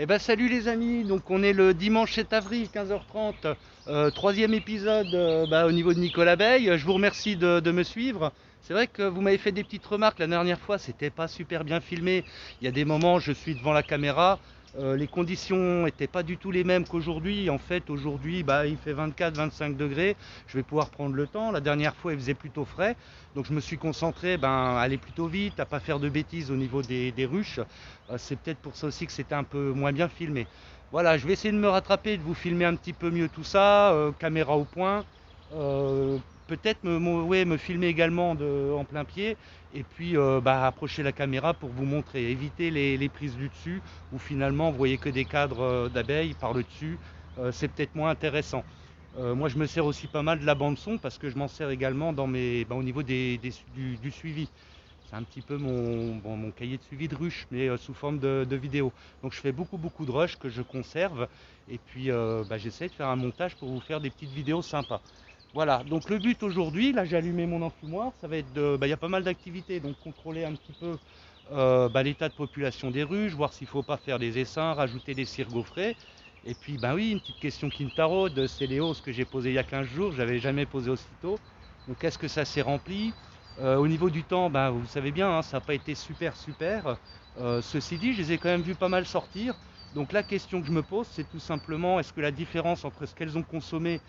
Eh ben salut les amis, donc on est le dimanche 7 avril 15h30, troisième épisode au niveau de Nicolas Bay. Je vous remercie de me suivre. C'est vrai que vous m'avez fait des petites remarques la dernière fois, c'était pas super bien filmé. Il y a des moments, je suis devant la caméra, les conditions n'étaient pas du tout les mêmes qu'aujourd'hui. En fait, aujourd'hui, il fait 24-25 degrés. Je vais pouvoir prendre le temps. La dernière fois, il faisait plutôt frais. Donc je me suis concentré à aller plutôt vite, à pas faire de bêtises au niveau des ruches. C'est peut-être pour ça aussi que c'était un peu moins bien filmé. Voilà, je vais essayer de me rattraper, de vous filmer un petit peu mieux tout ça, caméra au point. Euh, Peut-être me filmer également en plein pied et puis approcher la caméra pour vous montrer, éviter les prises du dessus où finalement vous voyez que des cadres d'abeilles par le dessus. C'est peut-être moins intéressant. Moi je me sers aussi pas mal de la bande son parce que je m'en sers également au niveau du suivi. C'est un petit peu mon cahier de suivi de ruche, mais sous forme de vidéo. Donc je fais beaucoup de rush que je conserve. Et puis j'essaie de faire un montage pour vous faire des petites vidéos sympas. Voilà, donc le but aujourd'hui, là j'ai allumé mon enfumoir, ça va être il y a pas mal d'activités, donc contrôler un petit peu l'état de population des ruches, voir s'il ne faut pas faire des essaims, rajouter des cires gaufrées. Et puis oui, une petite question qui me taraude, c'est les hausses que j'ai posées il y a 15 jours, je n'avais jamais posé aussitôt. Donc est-ce que ça s'est rempli? Au niveau du temps, vous savez bien, hein, ça n'a pas été super. Ceci dit, je les ai quand même vus pas mal sortir. Donc la question que je me pose, c'est tout simplement, est-ce que la différence entre ce qu'elles ont consommé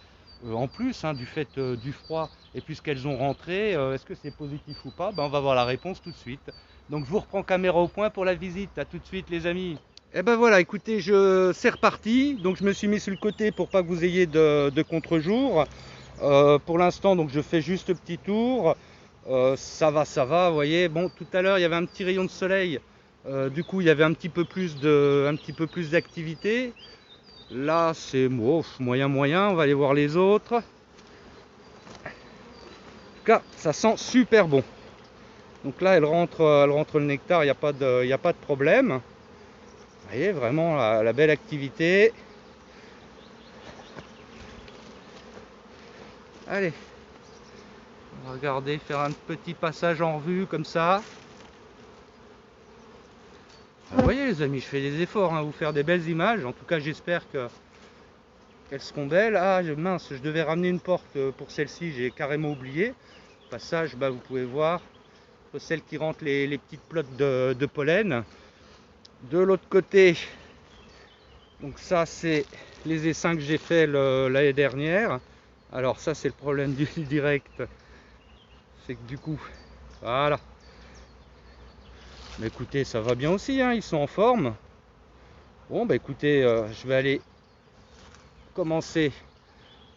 en plus du fait du froid et puis ce qu'elles ont rentré, est-ce que c'est positif ou pas? On va voir la réponse tout de suite. Donc je vous reprends caméra au point pour la visite. À tout de suite les amis. Et ben voilà, écoutez, c'est reparti. Donc je me suis mis sur le côté pour pas que vous ayez de contre-jour. Pour l'instant, donc je fais juste le petit tour. Ça va, vous voyez. Bon, tout à l'heure, il y avait un petit rayon de soleil. Du coup, il y avait un petit peu plus d'activité. Là, c'est moyen. On va aller voir les autres. En tout cas, ça sent super bon. Donc là, elle rentre le nectar, il n'y a pas de problème. Vous voyez, vraiment la belle activité. Allez, on va regarder, faire un petit passage en revue comme ça. Vous voyez les amis, je fais des efforts vous faire des belles images. En tout cas, j'espère qu'elles seront belles. Ah mince, je devais ramener une porte pour celle-ci, j'ai carrément oublié. Au passage, vous pouvez voir celle qui rentre les petites plottes de pollen. De l'autre côté, donc ça c'est les essaims que j'ai fait l'année dernière. Alors ça c'est le problème du direct, c'est que du coup, voilà. Mais écoutez, ça va bien aussi, ils sont en forme. Bon écoutez, je vais aller commencer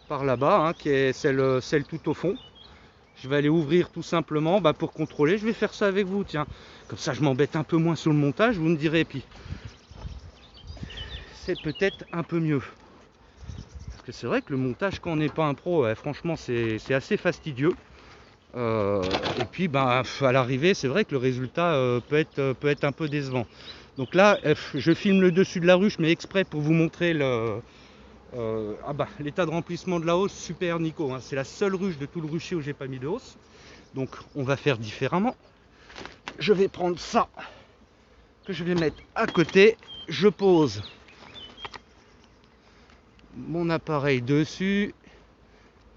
par là-bas, qui est celle tout au fond. Je vais aller ouvrir tout simplement pour contrôler. Je vais faire ça avec vous, tiens. Comme ça, je m'embête un peu moins sur le montage, vous me direz. Puis, c'est peut-être un peu mieux. Parce que c'est vrai que le montage, quand on n'est pas un pro, franchement, c'est assez fastidieux. Et puis, à l'arrivée, c'est vrai que le résultat peut être un peu décevant. Donc là, je filme le dessus de la ruche, mais exprès pour vous montrer l'état de remplissement de la hausse. Super Nico, c'est la seule ruche de tout le rucher où j'ai pas mis de hausse. Donc on va faire différemment. Je vais prendre ça que je vais mettre à côté. Je pose mon appareil dessus.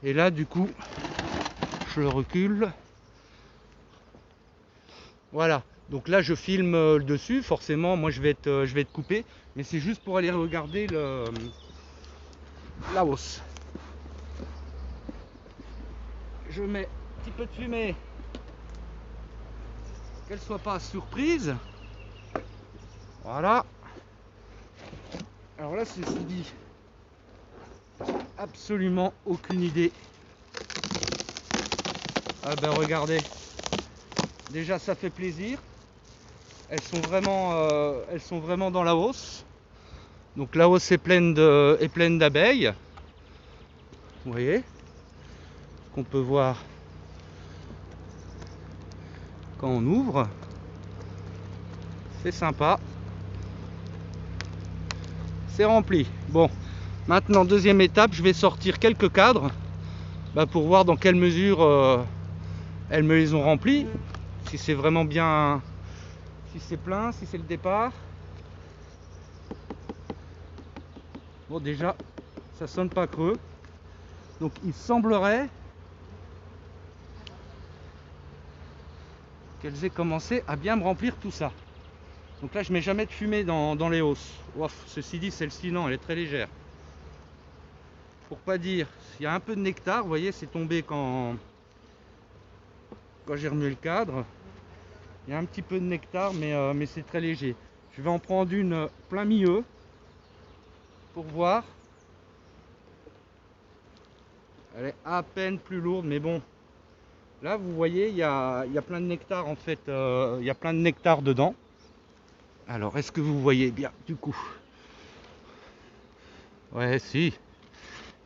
Et là du coup, je le recule. Voilà. Donc là je filme le dessus. Forcément, moi je vais être coupé. Mais c'est juste pour aller regarder la hausse. Je mets un petit peu de fumée. Qu'elle soit pas surprise. Voilà. Alors là, ceci dit, absolument aucune idée. Ah regardez, déjà ça fait plaisir. Elles sont vraiment dans la hausse. Donc la hausse est pleine d'abeilles. Vous voyez, qu'on peut voir quand on ouvre. C'est sympa. C'est rempli. Bon, maintenant deuxième étape, je vais sortir quelques cadres pour voir dans quelle mesure elles me les ont remplis. Si c'est vraiment bien, si c'est plein, si c'est le départ. Bon, déjà, ça sonne pas creux. Donc il semblerait qu'elles aient commencé à bien me remplir tout ça. Donc là, je mets jamais de fumée dans les hausses. Ouf, ceci dit, celle-ci, non, elle est très légère. Pour pas dire, il y a un peu de nectar, vous voyez, c'est tombé quand j'ai remué le cadre. Il y a un petit peu de nectar, mais c'est très léger. Je vais en prendre une plein milieu pour voir. Elle est à peine plus lourde, mais bon. Là, vous voyez, il y a plein de nectar en fait. Il y a plein de nectar dedans. Alors, est-ce que vous voyez bien du coup? Ouais, si.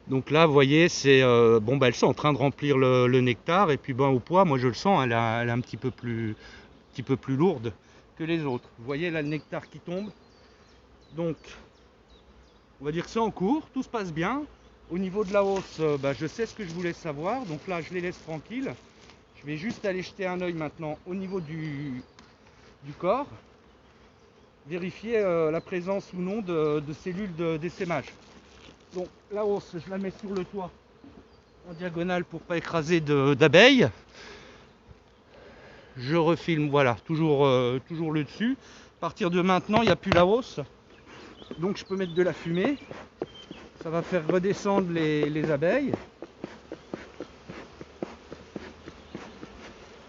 Donc là, vous voyez, c'est bon, bah, elles sont en train de remplir le nectar. Et puis, ben, au poids, moi je le sens, elle est un petit peu plus lourde que les autres. Vous voyez là le nectar qui tombe. Donc, on va dire que c'est en cours, tout se passe bien. Au niveau de la hausse, bah, je sais ce que je voulais savoir. Donc là, je les laisse tranquilles. Je vais juste aller jeter un œil maintenant au niveau du corps. Vérifier la présence ou non de cellules d'essaimage. Donc la hausse, je la mets sur le toit en diagonale pour pas écraser d'abeilles. Je refilme, voilà, toujours le dessus. À partir de maintenant, il n'y a plus la hausse. Donc je peux mettre de la fumée. Ça va faire redescendre les abeilles.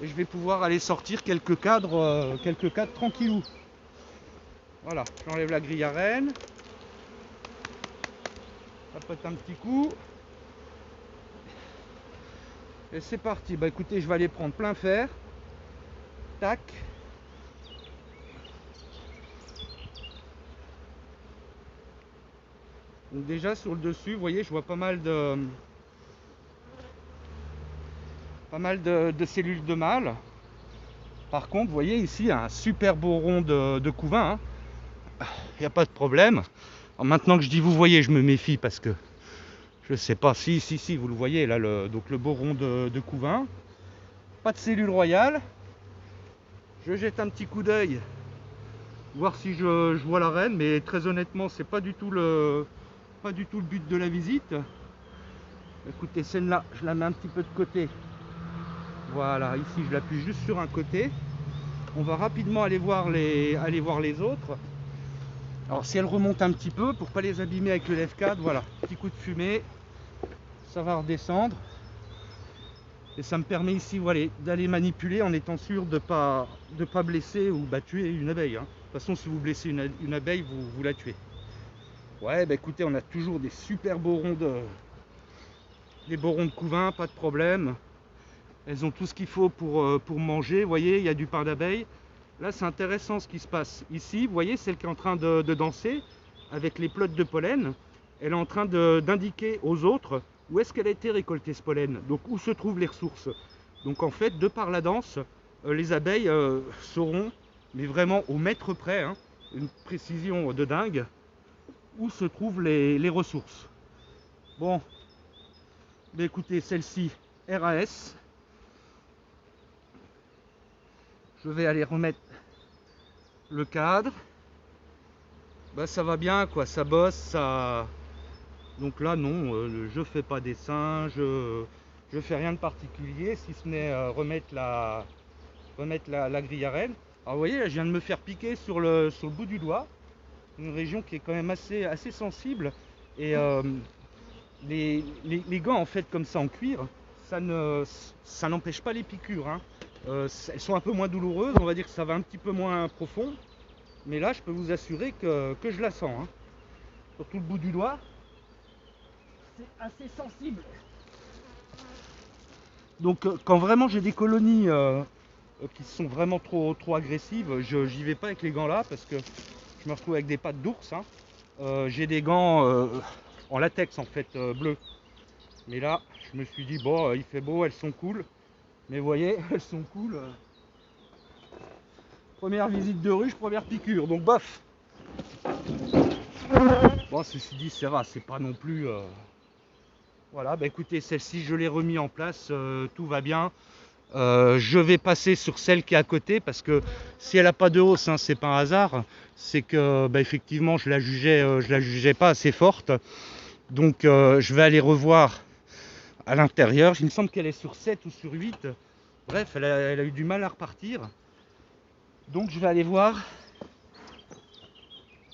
Et je vais pouvoir aller sortir quelques cadres tranquillou. Voilà, j'enlève la grille à reine. Ça pète un petit coup. Et c'est parti. Bah écoutez, je vais aller prendre plein fer. Tac. Donc déjà sur le dessus, vous voyez, je vois pas mal de cellules de mâle. Par contre, vous voyez ici un super beau rond de couvain. Il n'y a pas de problème. Alors maintenant que je dis vous voyez, je me méfie parce que je sais pas si vous le voyez là, donc le beau rond de couvain. Pas de cellules royales. Je jette un petit coup d'œil, voir si je vois la reine, mais très honnêtement, c'est pas du tout le but de la visite. Écoutez, celle-là, je la mets un petit peu de côté. Voilà, ici je l'appuie juste sur un côté. On va rapidement aller voir les autres. Alors si elles remontent un petit peu, pour pas les abîmer avec le lève-cadre, voilà, petit coup de fumée, ça va redescendre. Et ça me permet ici, voilà, d'aller manipuler en étant sûr de pas blesser ou tuer une abeille. Hein. De toute façon, si vous blessez une abeille, vous la tuez. Ouais, bah écoutez, on a toujours des super beaux ronds des beaux ronds de couvain, pas de problème. Elles ont tout ce qu'il faut pour manger. Vous voyez, il y a du pain d'abeille. Là, c'est intéressant ce qui se passe. Ici, vous voyez, celle qui est en train de danser avec les pelotes de pollen. Elle est en train d'indiquer aux autres où est-ce qu'elle a été récoltée ce pollen. Donc, où se trouvent les ressources. Donc, en fait, de par la danse, les abeilles sauront, mais vraiment au mètre près, hein, une précision de dingue, où se trouvent les ressources. Bon, bah écoutez, celle-ci, RAS. Je vais aller remettre le cadre. Bah ça va bien quoi, ça bosse, ça. Donc là non, je fais pas dessin, je fais rien de particulier, si ce n'est remettre la grille à reine. Alors vous voyez, là, je viens de me faire piquer sur le bout du doigt, une région qui est quand même assez sensible. Et les gants en fait comme ça en cuir, ça n'empêche pas les piqûres. Hein. Elles sont un peu moins douloureuses, on va dire que ça va un petit peu moins profond. Mais là, je peux vous assurer que je la sens. Hein. Surtout le bout du doigt. C'est assez sensible. Donc quand vraiment j'ai des colonies qui sont vraiment trop agressives, j'y vais pas avec les gants là parce que je me retrouve avec des pattes d'ours. Hein. J'ai des gants en latex en fait bleu. Mais là, je me suis dit bon, il fait beau, elles sont cool. Mais vous voyez, elles sont cool. Première visite de ruche, première piqûre, donc bof. Bon, ceci dit, ça va, c'est pas non plus. Voilà, bah écoutez, celle-ci, je l'ai remis en place, tout va bien. Je vais passer sur celle qui est à côté parce que si elle n'a pas de hausse, hein, c'est pas un hasard, c'est que bah, effectivement je la jugeais pas assez forte. Donc je vais aller revoir à l'intérieur. Il me semble qu'elle est sur 7 ou sur 8. Bref, elle a eu du mal à repartir. Donc je vais aller voir.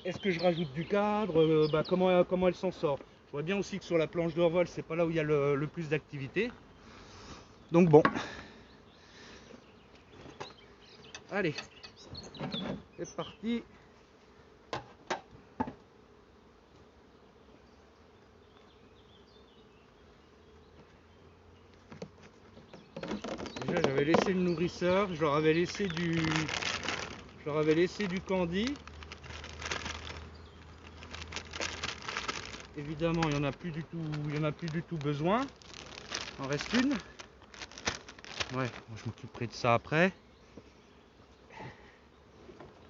Est-ce que je rajoute du cadre, bah, comment elle s'en sort. Je vois bien aussi que sur la planche de vol, c'est pas là où il y a le plus d'activité. Donc bon. Allez, c'est parti. Déjà j'avais laissé le nourrisseur, je leur avais laissé du candy. Évidemment il n'y en a plus du tout besoin. Il en reste une. Ouais, je m'occuperai de ça après.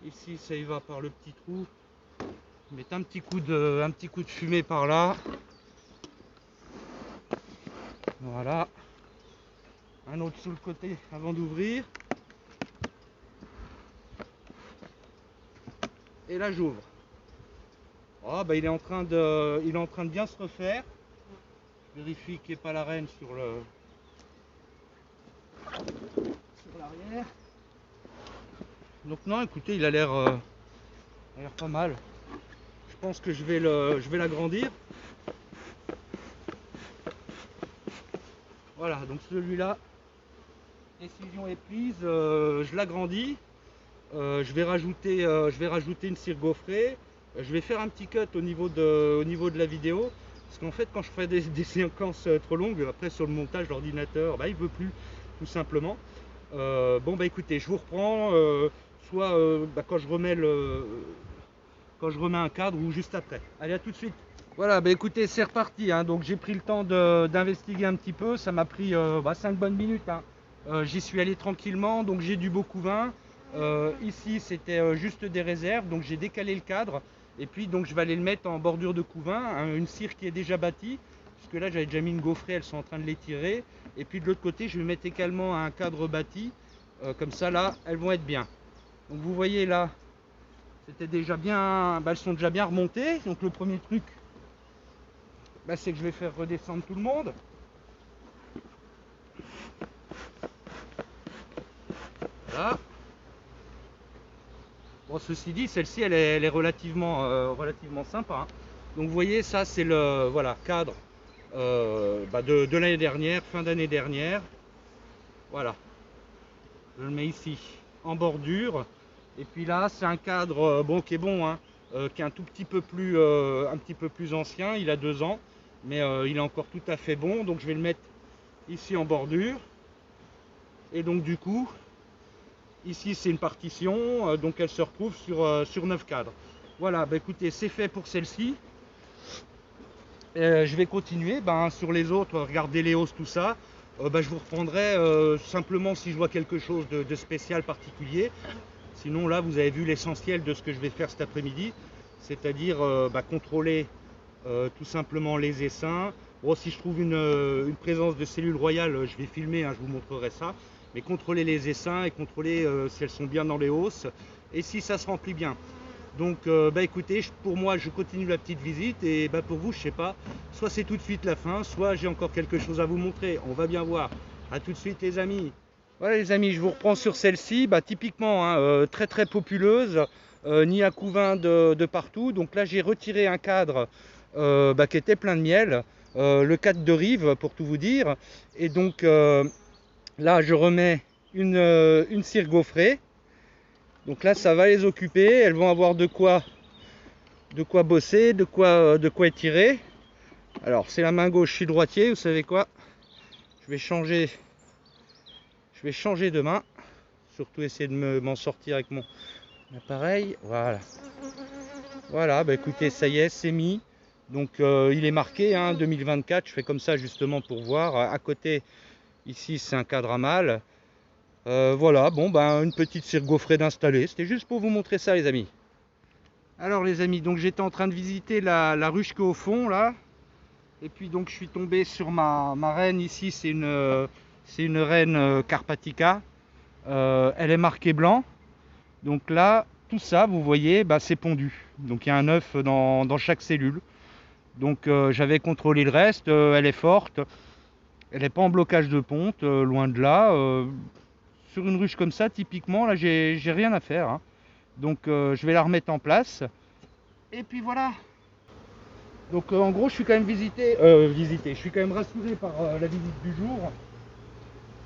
Ici ça y va par le petit trou. Mettre un petit coup de fumée par là. Voilà. Un autre sous le côté avant d'ouvrir. Et là j'ouvre. Oh, bah, il est en train de bien se refaire. Je vérifie qu'il n'y ait pas la reine sur l'arrière. Donc non, écoutez, il a l'air pas mal. Je pense que je vais l'agrandir. Voilà, donc celui-là, décision est prise, je l'agrandis. Je vais rajouter une cire gaufrée. Je vais faire un petit cut au niveau de la vidéo. Parce qu'en fait, quand je fais des séquences trop longues, après sur le montage, l'ordinateur, bah, il ne veut plus, tout simplement. Bon, bah écoutez, je vous reprends, soit bah, quand je remets un cadre ou juste après. Allez, à tout de suite. Voilà, bah écoutez, c'est reparti, hein. Donc j'ai pris le temps d'investiguer un petit peu. Ça m'a pris 5 bonnes minutes, hein. J'y suis allé tranquillement, donc j'ai du beau couvain. Ici, c'était juste des réserves, donc j'ai décalé le cadre. Et puis, donc je vais aller le mettre en bordure de couvain, hein, une cire qui est déjà bâtie. Puisque là, j'avais déjà mis une gaufrée, elles sont en train de l'étirer. Et puis de l'autre côté, je vais mettre également un cadre bâti. Comme ça, là, elles vont être bien. Donc vous voyez là, c'était déjà bien, bah, elles sont déjà bien remontées. Donc le premier truc, bah, c'est que je vais faire redescendre tout le monde. Voilà. Bon, ceci dit, celle-ci, elle est relativement sympa, hein. Donc vous voyez, ça c'est le voilà, cadre bah, de l'année dernière, fin d'année dernière. Voilà. Je le mets ici en bordure. Et puis là, c'est un cadre bon, qui est bon, hein, qui est un petit peu plus ancien. Il a 2 ans, mais il est encore tout à fait bon. Donc je vais le mettre ici en bordure. Et donc du coup, ici c'est une partition, donc elle se retrouve sur 9 cadres. Voilà, bah écoutez, c'est fait pour celle-ci. Je vais continuer sur les autres, regarder les hausses, tout ça. Bah, je vous reprendrai simplement si je vois quelque chose de spécial, particulier. Sinon là, vous avez vu l'essentiel de ce que je vais faire cet après-midi, c'est-à-dire bah, contrôler tout simplement les essaims. Bon, si je trouve une présence de cellules royales, je vais filmer, hein, je vous montrerai ça. Mais contrôler les essaims et contrôler si elles sont bien dans les hausses et si ça se remplit bien. Donc bah écoutez, pour moi je continue la petite visite et bah pour vous je sais pas, soit c'est tout de suite la fin, soit j'ai encore quelque chose à vous montrer, on va bien voir. A tout de suite les amis. Voilà les amis, je vous reprends sur celle-ci, bah typiquement hein, très très populeuse, nid à couvain de partout. Donc là j'ai retiré un cadre bah, qui était plein de miel, le cadre de rive pour tout vous dire. Et donc là je remets une cire gaufrée. Donc là ça va les occuper, elles vont avoir de quoi bosser, de quoi étirer. Alors c'est la main gauche, je suis droitier, vous savez quoi, je vais changer de main, surtout essayer de m'en sortir avec mon appareil. Voilà, bah écoutez, ça y est, c'est mis. Donc il est marqué hein, 2024, je fais comme ça justement pour voir. À côté ici c'est un cadre à mâle. Voilà, bon ben une petite cire gaufrée d'installer, c'était juste pour vous montrer ça les amis. Alors les amis, donc j'étais en train de visiter la ruche qui est au fond là. Et puis donc je suis tombé sur ma reine ici, c'est c'est une reine Carpatica. Elle est marquée blanc. Donc là, tout ça, vous voyez, bah, c'est pondu. Donc il y a un œuf dans chaque cellule. Donc j'avais contrôlé le reste, elle est forte. Elle n'est pas en blocage de ponte, loin de là. Sur une ruche comme ça, typiquement, là, j'ai rien à faire, hein. Donc je vais la remettre en place. Et puis voilà. Donc en gros, je suis quand même je suis quand même rassuré par la visite du jour.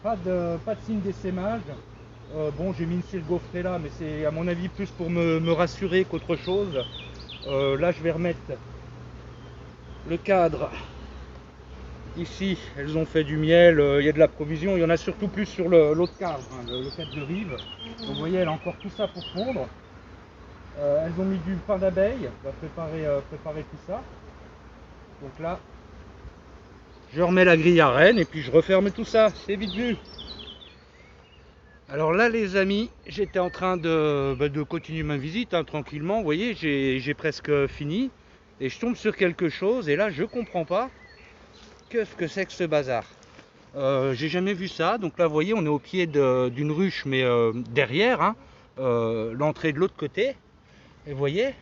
Pas de signe d'essaimage. Bon, j'ai mis une cire gaufrée là, mais c'est à mon avis plus pour me rassurer qu'autre chose. Là, je vais remettre le cadre. Ici, elles ont fait du miel, il y a de la provision. Il y en a surtout plus sur l'autre cadre, hein, le cadre de rive. Donc vous voyez, elle a encore tout ça pour fondre. Elles ont mis du pain d'abeille, on va préparer tout ça. Donc là, je remets la grille à renne et puis je referme tout ça, c'est vite vu. Alors là les amis, j'étais en train de continuer ma visite, hein, tranquillement, vous voyez, j'ai presque fini. Et je tombe sur quelque chose et là je comprends pas. Qu'est-ce que c'est que ce bazar? J'ai jamais vu ça. Donc là vous voyez, on est au pied d'une ruche, mais derrière, hein, l'entrée de l'autre côté. Et vous voyez,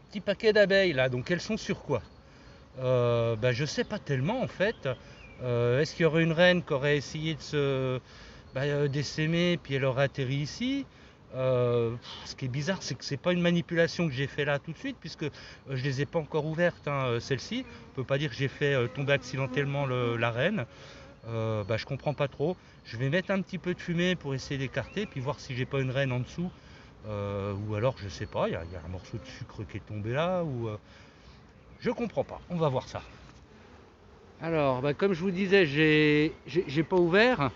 petit paquet d'abeilles là, donc elles sont sur quoi? Bah, je sais pas tellement en fait. Est-ce qu'il y aurait une reine qui aurait essayé d'essaimer puis elle aurait atterri ici? Ce qui est bizarre, c'est que c'est pas une manipulation que j'ai fait là tout de suite, puisque je les ai pas encore ouvertes, hein, celle-ci. On peut pas dire que j'ai fait tomber accidentellement la reine. Je comprends pas trop. Je vais mettre un petit peu de fumée pour essayer d'écarter, puis voir si j'ai pas une reine en dessous. Ou alors je sais pas, il y a un morceau de sucre qui est tombé là, ou je comprends pas. On va voir ça. Alors, comme je vous disais, j'ai pas ouvert,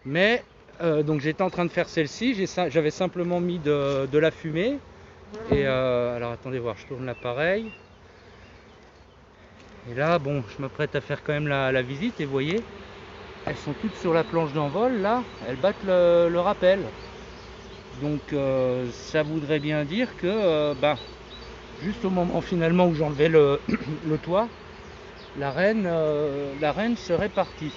mais donc j'étais en train de faire celle-ci. J'avais simplement mis de la fumée. Et alors attendez voir, je tourne l'appareil. Et là, bon, je m'apprête à faire quand même la visite. Et vous voyez, elles sont toutes sur la planche d'envol. Là, elles battent le rappel. Donc ça voudrait bien dire que juste au moment finalement où j'enlevais le toit, la reine serait partie.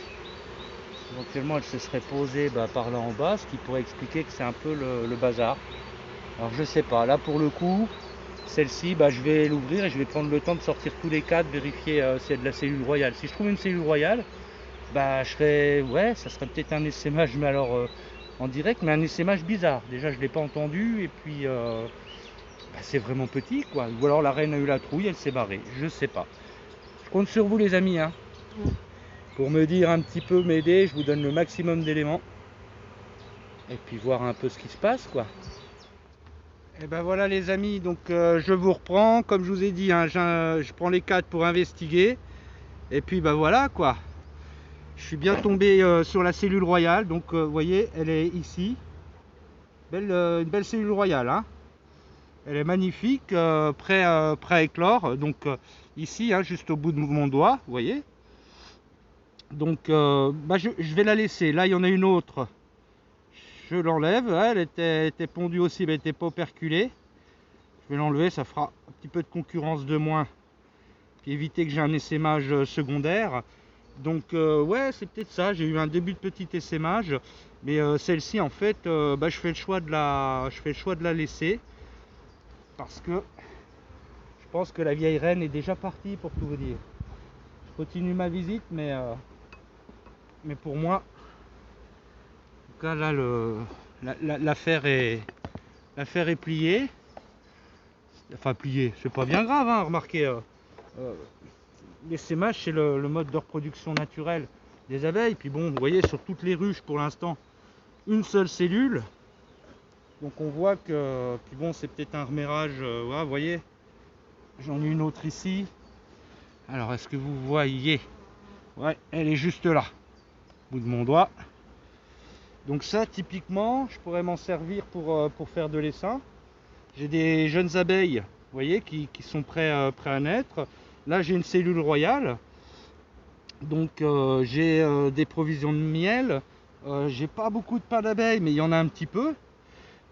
Éventuellement elle se serait posée par là en bas, ce qui pourrait expliquer que c'est un peu le bazar. Alors je sais pas, là pour le coup, celle-ci je vais l'ouvrir et je vais prendre le temps de sortir tous les cadres, vérifier s'il y a de la cellule royale. Si je trouve une cellule royale, ça serait peut-être un essaimage, mais alors en direct, mais un essaimage bizarre. Déjà je ne l'ai pas entendu et puis c'est vraiment petit quoi. Ou alors la reine a eu la trouille, elle s'est barrée, je sais pas. Je compte sur vous les amis, hein, pour me dire un petit peu, m'aider. Je vous donne le maximum d'éléments et puis voir un peu ce qui se passe quoi. Et ben voilà les amis, donc je vous reprends comme je vous ai dit, hein, je prends les cadres pour investiguer et puis voilà quoi. Je suis bien tombé sur la cellule royale, donc vous voyez, elle est ici. Une belle cellule royale, hein. Elle est magnifique, prêt à éclore. Donc ici, hein, juste au bout de mon doigt, vous voyez. Donc je vais la laisser. Là, il y en a une autre. Je l'enlève. Elle était pondue aussi, mais elle n'était pas operculée. Je vais l'enlever, ça fera un petit peu de concurrence de moins. Puis éviter que j'ai un essaimage secondaire. Donc ouais, c'est peut-être ça. J'ai eu un début de petit essaimage. Mais celle-ci, en fait, je fais le choix de la laisser. Parce que je pense que la vieille reine est déjà partie, pour tout vous dire. Je continue ma visite, mais pour moi, en tout cas là, l'affaire est pliée. Enfin pliée, c'est pas bien grave, hein, remarquez. L'essaimage, c'est le mode de reproduction naturelle des abeilles. Puis bon, vous voyez, sur toutes les ruches, pour l'instant, une seule cellule. Donc on voit que, puis bon, c'est peut-être un reméage, voilà, vous voyez, j'en ai une autre ici. Alors est-ce que vous voyez? Ouais, elle est juste là, au bout de mon doigt. Donc ça, typiquement, je pourrais m'en servir pour faire de l'essaim. J'ai des jeunes abeilles, vous voyez, qui sont prêts à naître. Là, j'ai une cellule royale. Donc j'ai des provisions de miel. J'ai pas beaucoup de pain d'abeille, mais il y en a un petit peu.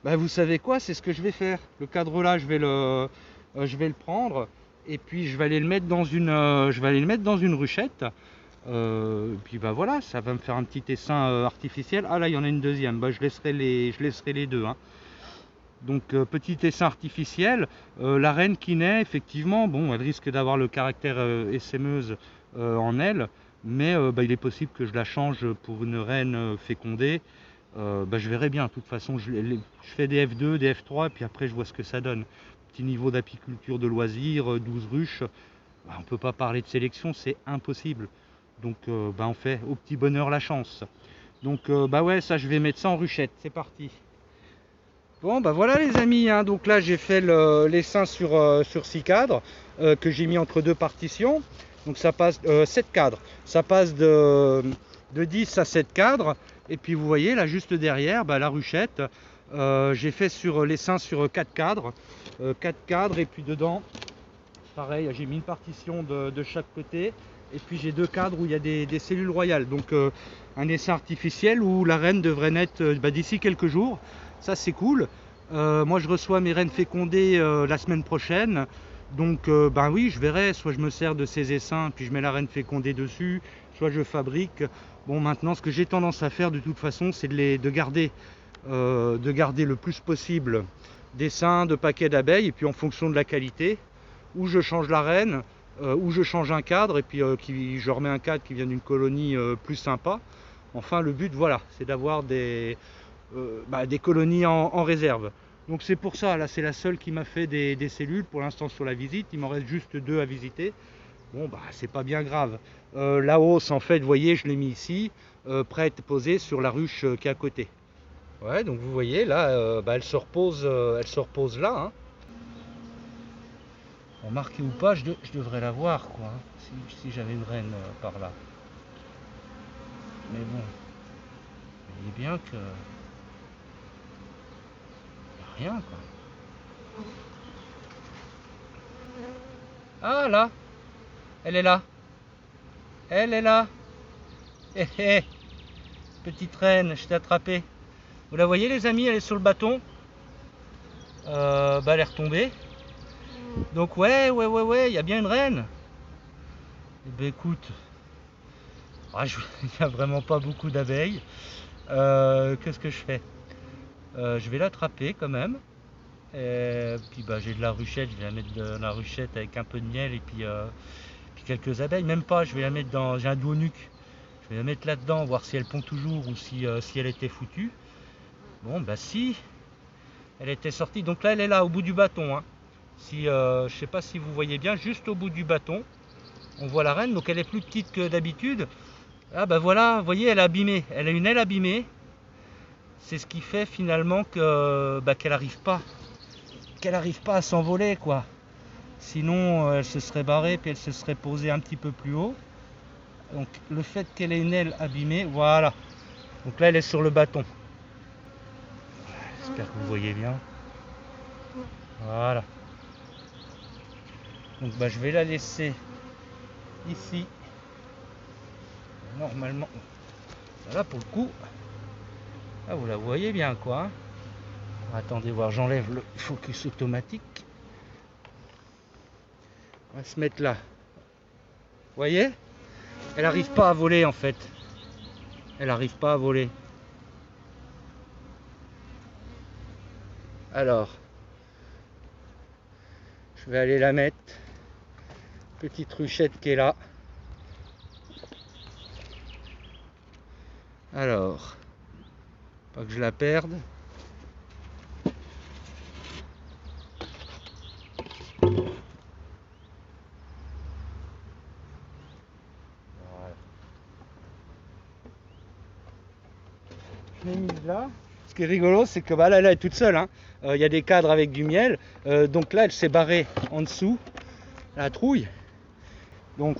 Vous savez quoi, c'est ce que je vais faire. Le cadre là, je vais le prendre et puis je vais aller le mettre dans une ruchette. Puis bah voilà, ça va me faire un petit essaim artificiel. Ah là, il y en a une deuxième, bah, je laisserai les deux, hein. Donc petit essaim artificiel, la reine qui naît, effectivement, bon, elle risque d'avoir le caractère essaimeuse en elle, mais bah, il est possible que je la change pour une reine fécondée. Bah, je verrai bien, de toute façon, je fais des F2, des F3, et puis après je vois ce que ça donne. Petit niveau d'apiculture de loisirs, 12 ruches, bah, on ne peut pas parler de sélection, c'est impossible. Donc bah, on fait au petit bonheur la chance. Donc bah ouais, ça je vais mettre ça en ruchette, c'est parti. Bon bah voilà les amis, hein. Donc là j'ai fait l'essaim sur 6 cadres que j'ai mis entre deux partitions. Donc ça passe 7 cadres. Ça passe de 10 à 7 cadres. Et puis vous voyez là juste derrière bah, la ruchette. J'ai fait sur l'essaim sur 4 cadres. 4 cadres et puis dedans, pareil, j'ai mis une partition de chaque côté. Et puis j'ai 2 cadres où il y a des cellules royales. Donc un essaim artificiel où la reine devrait naître bah, d'ici quelques jours. Ça c'est cool. Moi je reçois mes reines fécondées la semaine prochaine. Donc ben oui, je verrai, soit je me sers de ces essaims, puis je mets la reine fécondée dessus, soit je fabrique. Bon maintenant ce que j'ai tendance à faire de toute façon, c'est de garder le plus possible d'essaims, de paquets d'abeilles, et puis en fonction de la qualité, ou je change la reine, ou je change un cadre, et puis je remets un cadre qui vient d'une colonie plus sympa. Enfin le but voilà, c'est d'avoir des colonies en réserve. Donc c'est pour ça, là c'est la seule qui m'a fait des cellules pour l'instant sur la visite. Il m'en reste juste 2 à visiter. Bon bah c'est pas bien grave. La hausse en fait, vous voyez, je l'ai mis ici, prêt à être posée sur la ruche qui est à côté. Ouais, donc vous voyez là, bah, elle se repose là, hein. Remarquez ou pas, je devrais la voir quoi, hein, si j'avais une reine par là. Mais bon, vous voyez bien que rien quoi. Ah là, elle est là. Elle est là. Hé hé, petite reine, je t'ai attrapé. Vous la voyez les amis, elle est sur le bâton. Bah elle est retombée. Donc ouais, il y a bien une reine. Eh ben écoute, il n'y a vraiment pas beaucoup d'abeilles. Qu'est-ce que je fais? Je vais l'attraper quand même. Et puis bah, j'ai de la ruchette, je vais la mettre dans la ruchette avec un peu de miel et puis quelques abeilles. Même pas, je vais la mettre dans. J'ai un duo nuque. Je vais la mettre là-dedans, voir si elle pond toujours ou si elle était foutue. Bon bah si, elle était sortie. Donc là elle est là au bout du bâton, hein. Si, je sais pas si vous voyez bien, juste au bout du bâton, on voit la reine. Donc elle est plus petite que d'habitude. Ah bah voilà, vous voyez, elle est abîmée. Elle a une aile abîmée. C'est ce qui fait finalement que bah, qu'elle n'arrive pas à s'envoler quoi. Sinon elle se serait barrée puis elle se serait posée un petit peu plus haut. Donc le fait qu'elle ait une aile abîmée, voilà. Donc là elle est sur le bâton. J'espère que vous voyez bien. Voilà. Donc bah, je vais la laisser ici. Normalement. Voilà pour le coup. Ah, vous la voyez bien quoi. Attendez voir, j'enlève le focus automatique. On va se mettre là. Vous voyez? Elle n'arrive pas à voler en fait. Elle n'arrive pas à voler. Alors, je vais aller la mettre. Petite ruchette qui est là. Alors, pas que je la perde. Je l'ai mise là. Ce qui est rigolo, c'est que bah, là, elle est toute seule, hein. Il y a des cadres avec du miel. Donc là, elle s'est barrée en dessous. La trouille. Donc,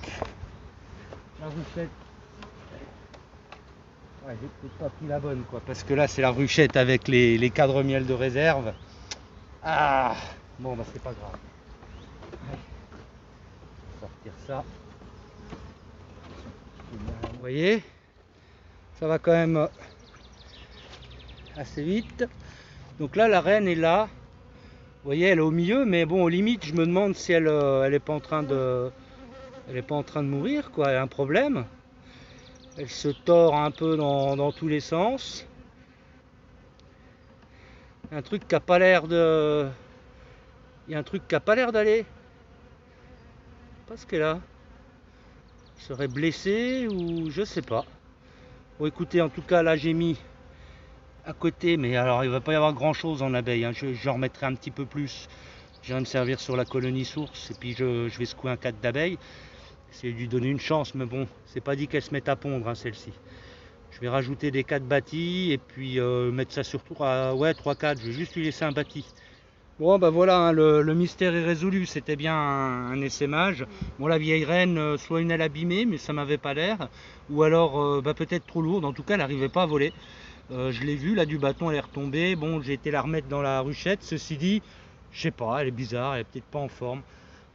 la ruchette. Ouais, j'ai peut-être pas pris la bonne, quoi. Parce que là, c'est la ruchette avec les cadres miel de réserve. Ah, bon, bah, c'est pas grave. Ouais. Sortir ça. Vous voyez, ça va quand même assez vite. Donc là la reine est là, vous voyez elle est au milieu, mais bon aux limites je me demande si elle est pas en train de mourir quoi, elle a un problème. Elle se tord un peu dans tous les sens. Un truc qui a pas l'air de... Il y a un truc qui a pas l'air d'aller. Parce que là, il serait blessé ou je sais pas. Bon écoutez, en tout cas là j'ai mis à côté, mais alors il va pas y avoir grand chose en abeille, hein. J'en remettrai un petit peu plus. Je vais me servir sur la colonie source et puis je vais secouer un cadre d'abeilles. C'est lui donner une chance, mais bon, c'est pas dit qu'elle se mette à pondre, hein, celle-ci. Je vais rajouter des cadres bâtis et puis mettre ça sur 3-4. Je vais juste lui laisser un bâti. Bon bah voilà, hein, le mystère est résolu, c'était bien un essaimage. Bon, la vieille reine, soit une aile abîmée, mais ça m'avait pas l'air, ou alors peut-être trop lourde, en tout cas elle n'arrivait pas à voler. Je l'ai vu là du bâton, elle est retombée. Bon, j'ai été la remettre dans la ruchette, ceci dit, je sais pas, elle est bizarre, elle est peut-être pas en forme.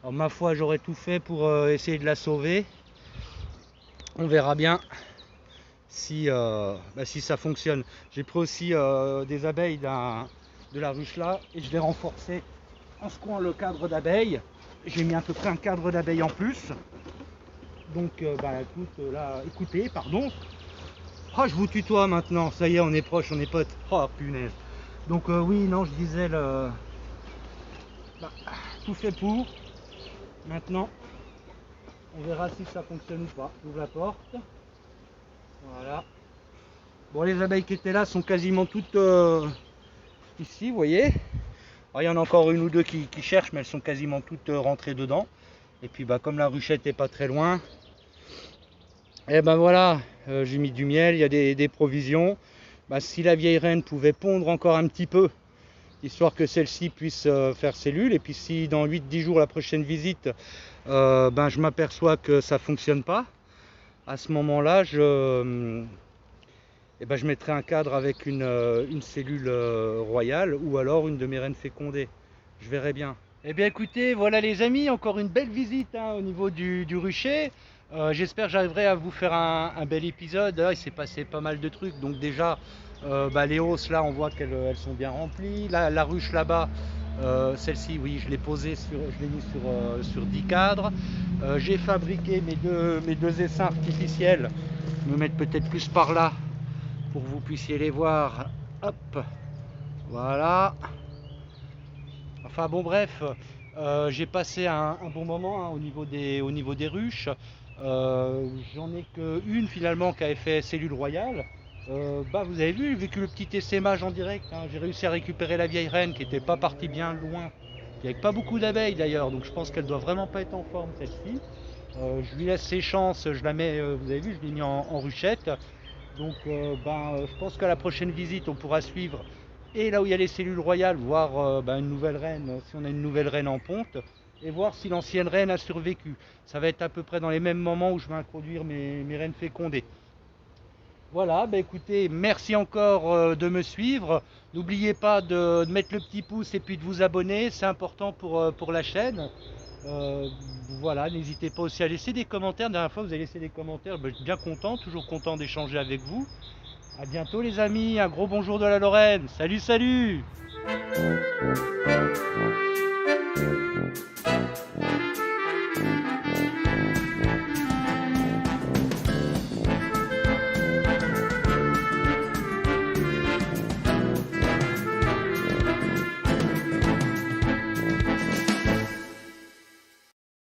Alors ma foi, j'aurais tout fait pour essayer de la sauver. On verra bien si ça fonctionne. J'ai pris aussi des abeilles de la ruche là et je l'ai renforcé en secouant le cadre d'abeilles. J'ai mis à peu près un cadre d'abeilles en plus. Donc écoutez, pardon. Oh, je vous tutoie maintenant, ça y est, on est proche, on est potes. Oh punaise. Donc oui, non, je disais tout fait pour. Maintenant, on verra si ça fonctionne ou pas. J'ouvre la porte. Voilà. Bon, les abeilles qui étaient là sont quasiment toutes ici, vous voyez. Alors, il y en a encore une ou deux qui cherchent, mais elles sont quasiment toutes rentrées dedans. Et puis comme la ruchette n'est pas très loin, et ben voilà, j'ai mis du miel, il y a des provisions. Si la vieille reine pouvait pondre encore un petit peu, histoire que celle-ci puisse faire cellule, et puis si dans 8-10 jours la prochaine visite, je m'aperçois que ça ne fonctionne pas, à ce moment-là, je mettrai un cadre avec une cellule royale, ou alors une de mes reines fécondées. Je verrai bien. Eh bien écoutez, voilà les amis, encore une belle visite au niveau du rucher. J'espère que j'arriverai à vous faire un bel épisode. Il s'est passé pas mal de trucs. Donc déjà, les hausses là, on voit qu'elles sont bien remplies. La ruche là-bas, celle-ci, oui, je l'ai posée je l'ai mis sur 10 cadres. J'ai fabriqué mes deux essaims artificiels. Je vais me mettre peut-être plus par là pour que vous puissiez les voir. Hop, voilà. Enfin bon bref, j'ai passé un bon moment au niveau des ruches. J'en ai qu'une finalement qui avait fait cellule royale. Vous avez vu que le petit essaimage en direct, hein, j'ai réussi à récupérer la vieille reine qui n'était pas partie bien loin. Il n'y avait pas beaucoup d'abeilles d'ailleurs, donc je pense qu'elle doit vraiment pas être en forme celle-ci. Je lui laisse ses chances, je la mets, vous avez vu, je l'ai mis en ruchette. Donc je pense qu'à la prochaine visite on pourra suivre et là où il y a les cellules royales, voir une nouvelle reine, si on a une nouvelle reine en ponte, et voir si l'ancienne reine a survécu. Ça va être à peu près dans les mêmes moments où je vais introduire mes reines fécondées. Voilà, écoutez, merci encore de me suivre. N'oubliez pas de mettre le petit pouce et puis de vous abonner, c'est important pour la chaîne. Voilà, n'hésitez pas aussi à laisser des commentaires. La dernière fois vous avez laissé des commentaires, je suis bien content, toujours content d'échanger avec vous. A bientôt les amis, un gros bonjour de la Lorraine. Salut, salut!